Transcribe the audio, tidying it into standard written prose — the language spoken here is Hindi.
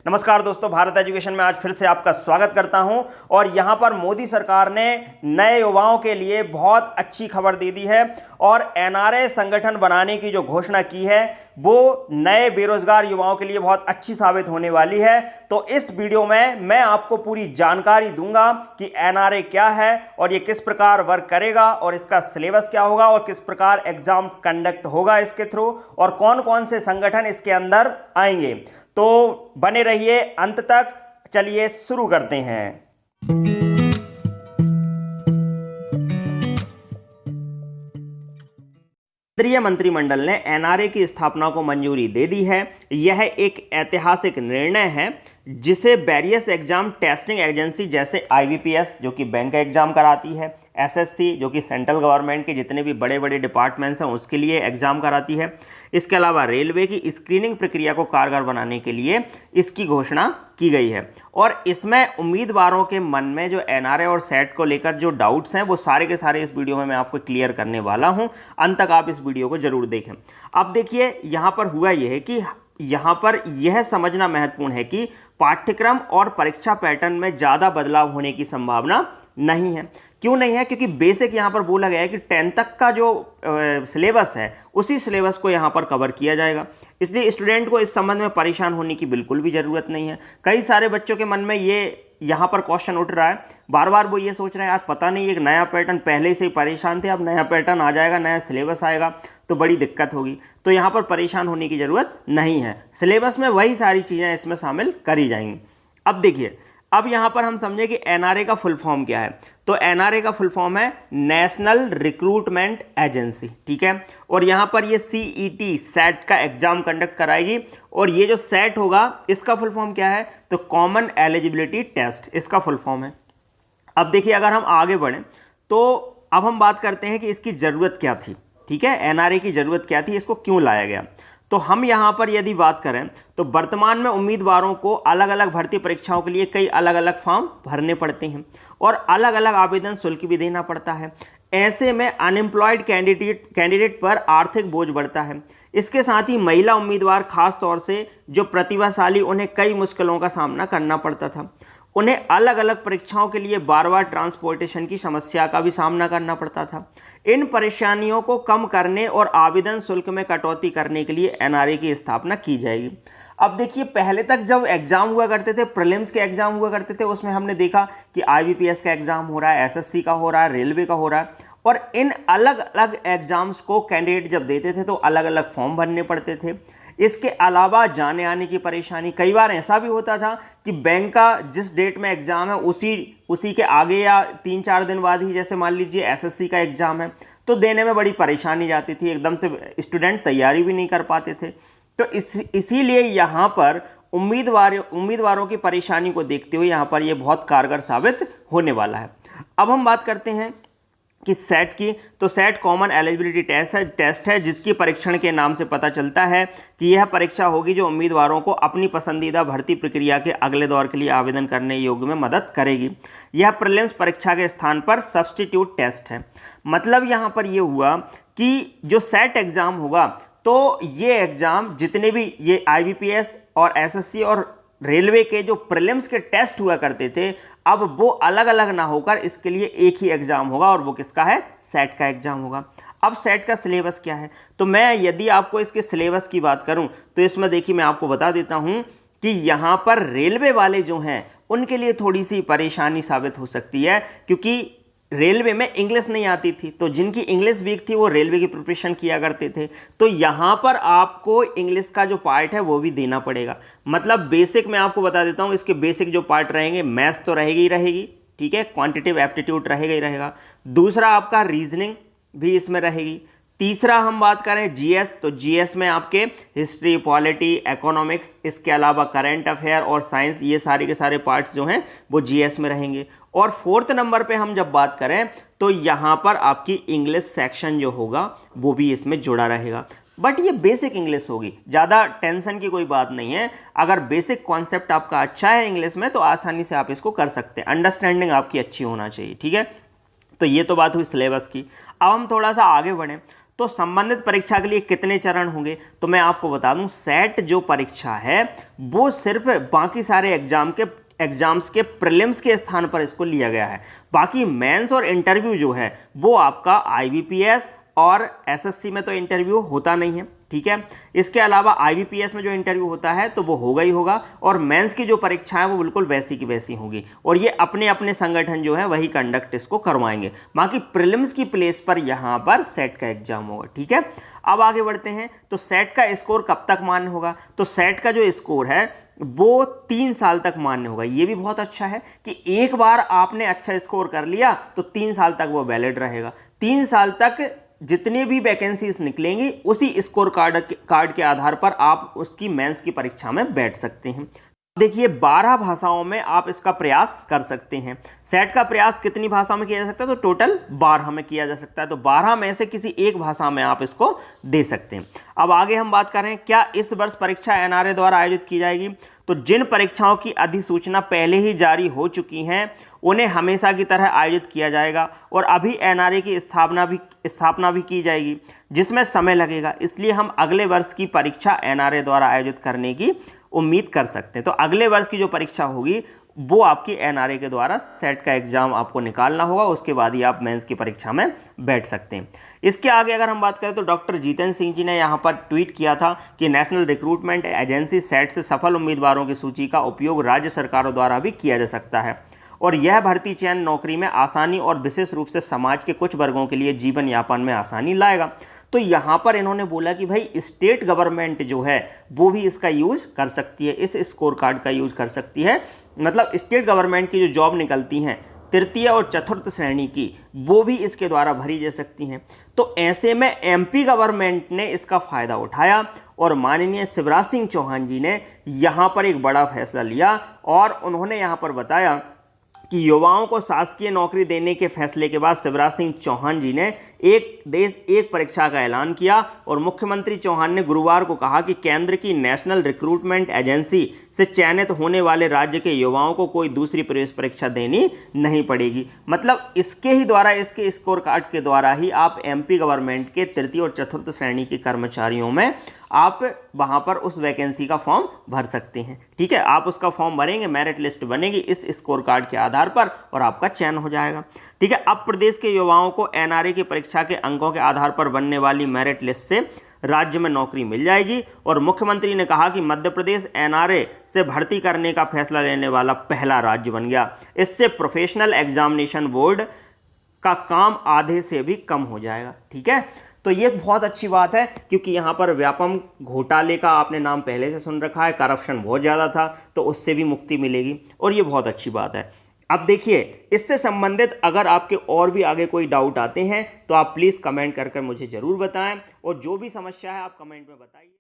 नमस्कार दोस्तों, भारत एजुकेशन में आज फिर से आपका स्वागत करता हूं। और यहां पर मोदी सरकार ने नए युवाओं के लिए बहुत अच्छी खबर दे दी है और एनआरए संगठन बनाने की जो घोषणा की है वो नए बेरोजगार युवाओं के लिए बहुत अच्छी साबित होने वाली है। तो इस वीडियो में मैं आपको पूरी जानकारी दूंगा कि एनआरए क्या है और ये किस प्रकार वर्क करेगा और इसका सिलेबस क्या होगा और किस प्रकार एग्जाम कंडक्ट होगा इसके थ्रू और कौन कौन से संगठन इसके अंदर आएंगे। तो बने रहिए अंत तक। चलिए शुरू करते हैं। केंद्रीय मंत्रिमंडल ने एनआरए की स्थापना को मंजूरी दे दी है। यह एक ऐतिहासिक निर्णय है जिसे वेरियस एग्जाम टेस्टिंग एजेंसी जैसे आईबीपीएस जो कि बैंक का एग्जाम कराती है, एसएससी जो कि सेंट्रल गवर्नमेंट के जितने भी बड़े बड़े डिपार्टमेंट्स हैं उसके लिए एग्जाम कराती है, इसके अलावा रेलवे की स्क्रीनिंग प्रक्रिया को कारगर बनाने के लिए इसकी घोषणा की गई है। और इसमें उम्मीदवारों के मन में जो एनआरए और सेट को लेकर जो डाउट्स हैं वो सारे के सारे इस वीडियो में मैं आपको क्लियर करने वाला हूं। अंत तक आप इस वीडियो को जरूर देखें। अब देखिए, यहां पर हुआ यह है कि यहां पर यह समझना महत्वपूर्ण है कि पाठ्यक्रम और परीक्षा पैटर्न में ज़्यादा बदलाव होने की संभावना नहीं है। क्यों नहीं है? क्योंकि बेसिक यहां पर बोला गया है कि 10th तक का जो सिलेबस है उसी सिलेबस को यहां पर कवर किया जाएगा। इसलिए स्टूडेंट को इस संबंध में परेशान होने की बिल्कुल भी ज़रूरत नहीं है। कई सारे बच्चों के मन में ये यहाँ पर क्वेश्चन उठ रहा है, बार बार वो ये सोच रहे हैं यार पता नहीं एक नया पैटर्न, पहले से ही परेशान थे, अब नया पैटर्न आ जाएगा, नया सिलेबस आएगा तो बड़ी दिक्कत होगी। तो यहाँ पर परेशान होने की ज़रूरत नहीं है। सिलेबस में वही सारी चीज़ें इसमें शामिल करी जाएंगी। अब देखिए, अब यहाँ पर हम समझे कि एनआरए का फुल फॉर्म क्या है। तो एनआरए का फुल फॉर्म है नेशनल रिक्रूटमेंट एजेंसी, ठीक है। और यहाँ पर ये सीईटी सेट का एग्जाम कंडक्ट कराएगी। और ये जो सेट होगा इसका फुल फॉर्म क्या है? तो कॉमन एलिजिबिलिटी टेस्ट इसका फुल फॉर्म है। अब देखिए, अगर हम आगे बढ़ें तो अब हम बात करते हैं कि इसकी ज़रूरत क्या थी, ठीक है। एनआरए की ज़रूरत क्या थी, इसको क्यों लाया गया। तो हम यहाँ पर यदि बात करें तो वर्तमान में उम्मीदवारों को अलग अलग भर्ती परीक्षाओं के लिए कई अलग अलग फॉर्म भरने पड़ते हैं और अलग अलग आवेदन शुल्क भी देना पड़ता है। ऐसे में अनएम्प्लॉयड कैंडिडेट पर आर्थिक बोझ बढ़ता है। इसके साथ ही महिला उम्मीदवार खास तौर से जो प्रतिभाशाली, उन्हें कई मुश्किलों का सामना करना पड़ता था। उन्हें अलग अलग परीक्षाओं के लिए बार बार ट्रांसपोर्टेशन की समस्या का भी सामना करना पड़ता था। इन परेशानियों को कम करने और आवेदन शुल्क में कटौती करने के लिए एनआरए की स्थापना की जाएगी। अब देखिए, पहले तक जब एग्जाम हुआ करते थे, प्रीलिम्स के एग्जाम हुआ करते थे, उसमें हमने देखा कि आईबीपीएस का एग्जाम हो रहा है, एसएससी का हो रहा है, रेलवे का हो रहा है। और इन अलग अलग एग्जाम्स को कैंडिडेट जब देते थे तो अलग अलग फॉर्म भरने पड़ते थे। इसके अलावा जाने आने की परेशानी, कई बार ऐसा भी होता था कि बैंक का जिस डेट में एग्ज़ाम है उसी के आगे या 3-4 दिन बाद ही, जैसे मान लीजिए एसएससी का एग्ज़ाम है, तो देने में बड़ी परेशानी जाती थी, एकदम से स्टूडेंट तैयारी भी नहीं कर पाते थे। तो इसीलिए यहाँ पर उम्मीदवारों की परेशानी को देखते हुए यहाँ पर ये बहुत कारगर साबित होने वाला है। अब हम बात करते हैं कि सेट की। तो सेट कॉमन एलिजिबिलिटी टेस्ट है जिसकी परीक्षण के नाम से पता चलता है कि यह परीक्षा होगी जो उम्मीदवारों को अपनी पसंदीदा भर्ती प्रक्रिया के अगले दौर के लिए आवेदन करने योग्य में मदद करेगी। यह प्रीलिम्स परीक्षा के स्थान पर सब्स्टिट्यूट टेस्ट है। मतलब यहाँ पर यह हुआ कि जो सेट एग्जाम होगा तो ये एग्जाम जितने भी ये आईबीपीएस और एसएससी और रेलवे के जो प्रीलिम्स के टेस्ट हुआ करते थे, अब वो अलग अलग ना होकर इसके लिए एक ही एग्जाम होगा और वो किसका है? सेट का एग्जाम होगा। अब सेट का सिलेबस क्या है? तो मैं यदि आपको इसके सिलेबस की बात करूं तो इसमें देखिए, मैं आपको बता देता हूं कि यहाँ पर रेलवे वाले जो हैं उनके लिए थोड़ी सी परेशानी साबित हो सकती है, क्योंकि रेलवे में इंग्लिश नहीं आती थी। तो जिनकी इंग्लिश वीक थी वो रेलवे की प्रिपरेशन किया करते थे। तो यहाँ पर आपको इंग्लिश का जो पार्ट है वो भी देना पड़ेगा। मतलब बेसिक मैं आपको बता देता हूँ, इसके बेसिक जो पार्ट रहेंगे, मैथ्स तो रहेगी ही रहेगी, ठीक है, क्वांटिटेटिव एप्टीट्यूड रहेगा ही रहेगा। दूसरा आपका रीजनिंग भी इसमें रहेगी। तीसरा हम बात करें जीएस, तो जीएस में आपके हिस्ट्री, पॉलिटी, इकोनॉमिक्स, इसके अलावा करंट अफेयर और साइंस, ये सारे के सारे पार्ट्स जो हैं वो जीएस में रहेंगे। और 4th नंबर पे हम जब बात करें तो यहाँ पर आपकी इंग्लिश सेक्शन जो होगा वो भी इसमें जुड़ा रहेगा। बट ये बेसिक इंग्लिश होगी, ज़्यादा टेंशन की कोई बात नहीं है। अगर बेसिक कॉन्सेप्ट आपका अच्छा है इंग्लिश में तो आसानी से आप इसको कर सकते हैं। अंडरस्टैंडिंग आपकी अच्छी होना चाहिए, ठीक है। तो ये तो बात हुई सिलेबस की। अब हम थोड़ा सा आगे बढ़ें तो संबंधित परीक्षा के लिए कितने चरण होंगे? तो मैं आपको बता दूं, सेट जो परीक्षा है वो सिर्फ बाकी सारे एग्जाम्स के प्रीलिम्स के स्थान पर इसको लिया गया है। बाकी मेंस और इंटरव्यू जो है वो आपका आईबीपीएस और एसएससी में तो इंटरव्यू होता नहीं है, ठीक है। इसके अलावा आईबीपीएस में जो इंटरव्यू होता है तो वो होगा ही होगा, और मेंस की जो परीक्षा है वो बिल्कुल वैसी की वैसी होगी, और ये अपने अपने संगठन जो है वही कंडक्ट इसको करवाएंगे। बाकी प्रीलिम्स की प्लेस पर यहाँ पर सेट का एग्जाम होगा, ठीक है। अब आगे बढ़ते हैं, तो सेट का स्कोर कब तक मान्य होगा? तो सेट का जो स्कोर है वो 3 साल तक मान्य होगा। ये भी बहुत अच्छा है कि एक बार आपने अच्छा स्कोर कर लिया तो 3 साल तक वो वैलिड रहेगा। 3 साल तक जितने भी वैकेंसीज निकलेंगी उसी स्कोर कार्ड के आधार पर आप उसकी मेंस की परीक्षा में बैठ सकते हैं। देखिए 12 भाषाओं में आप इसका प्रयास कर सकते हैं। सेट का प्रयास कितनी भाषाओं में किया जा सकता है? तो टोटल 12 में किया जा सकता है। तो 12 में से किसी एक भाषा में आप इसको दे सकते हैं। अब आगे हम बात करें, क्या इस वर्ष परीक्षा एनआरए द्वारा आयोजित की जाएगी? तो जिन परीक्षाओं की अधिसूचना पहले ही जारी हो चुकी हैं उन्हें हमेशा की तरह आयोजित किया जाएगा, और अभी एनआरए की स्थापना भी की जाएगी जिसमें समय लगेगा, इसलिए हम अगले वर्ष की परीक्षा एनआरए द्वारा आयोजित करने की उम्मीद कर सकते हैं। तो अगले वर्ष की जो परीक्षा होगी वो आपकी एनआरए के द्वारा सेट का एग्जाम आपको निकालना होगा, उसके बाद ही आप मेंस की परीक्षा में बैठ सकते हैं। इसके आगे अगर हम बात करें तो डॉक्टर जितेंद्र सिंह जी ने यहाँ पर ट्वीट किया था कि नेशनल रिक्रूटमेंट एजेंसी सेट से सफल उम्मीदवारों की सूची का उपयोग राज्य सरकारों द्वारा भी किया जा सकता है, और यह भर्ती चयन नौकरी में आसानी और विशेष रूप से समाज के कुछ वर्गों के लिए जीवन यापन में आसानी लाएगा। तो यहाँ पर इन्होंने बोला कि भाई स्टेट गवर्नमेंट जो है वो भी इसका यूज कर सकती है, इस स्कोर कार्ड का यूज कर सकती है। मतलब स्टेट गवर्नमेंट की जो जॉब निकलती हैं तृतीय और चतुर्थ श्रेणी की, वो भी इसके द्वारा भरी जा सकती हैं। तो ऐसे में एमपी गवर्नमेंट ने इसका फायदा उठाया और माननीय शिवराज सिंह चौहान जी ने यहाँ पर एक बड़ा फैसला लिया, और उन्होंने यहाँ पर बताया कि युवाओं को शासकीय नौकरी देने के फैसले के बाद शिवराज सिंह चौहान जी ने एक देश एक परीक्षा का ऐलान किया, और मुख्यमंत्री चौहान ने गुरुवार को कहा कि केंद्र की नेशनल रिक्रूटमेंट एजेंसी से चयनित होने वाले राज्य के युवाओं को कोई दूसरी प्रवेश परीक्षा देनी नहीं पड़ेगी। मतलब इसके ही द्वारा, इसके स्कोर कार्ड के द्वारा ही आप एमपी गवर्नमेंट के तृतीय और चतुर्थ श्रेणी के कर्मचारियों में आप वहां पर उस वैकेंसी का फॉर्म भर सकते हैं, ठीक है। आप उसका फॉर्म भरेंगे, मेरिट लिस्ट बनेगी इस स्कोर कार्ड के आधार पर, और आपका चयन हो जाएगा, ठीक है। अब प्रदेश के युवाओं को एनआरए की परीक्षा के अंकों के आधार पर बनने वाली मेरिट लिस्ट से राज्य में नौकरी मिल जाएगी, और मुख्यमंत्री ने कहा कि मध्य प्रदेश एनआरए से भर्ती करने का फैसला लेने वाला पहला राज्य बन गया। इससे प्रोफेशनल एग्जामिनेशन बोर्ड का काम आधे से भी कम हो जाएगा, ठीक है। तो ये बहुत अच्छी बात है, क्योंकि यहाँ पर व्यापम घोटाले का आपने नाम पहले से सुन रखा है, करप्शन बहुत ज़्यादा था, तो उससे भी मुक्ति मिलेगी, और ये बहुत अच्छी बात है। अब देखिए, इससे संबंधित अगर आपके और भी आगे कोई डाउट आते हैं तो आप प्लीज़ कमेंट कर मुझे ज़रूर बताएं, और जो भी समस्या है आप कमेंट में बताइए।